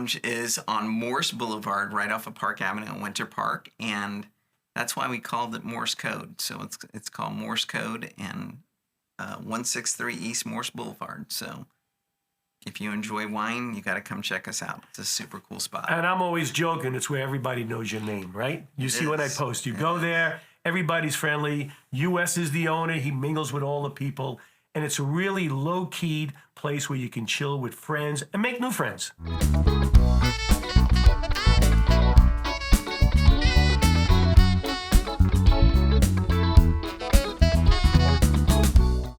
Lounge is on Morse Boulevard, right off of Park Avenue in Winter Park, and that's why we called it Morse Code. So it's called Morse Code, and 163 East Morse Boulevard. So if you enjoy wine, you got to come check us out. It's a super cool spot. And I'm always joking. It's where everybody knows your name, right? You see when I post, you go there, everybody's friendly. US is the owner. He mingles with all the people. And it's a really low-keyed place where you can chill with friends and make new friends.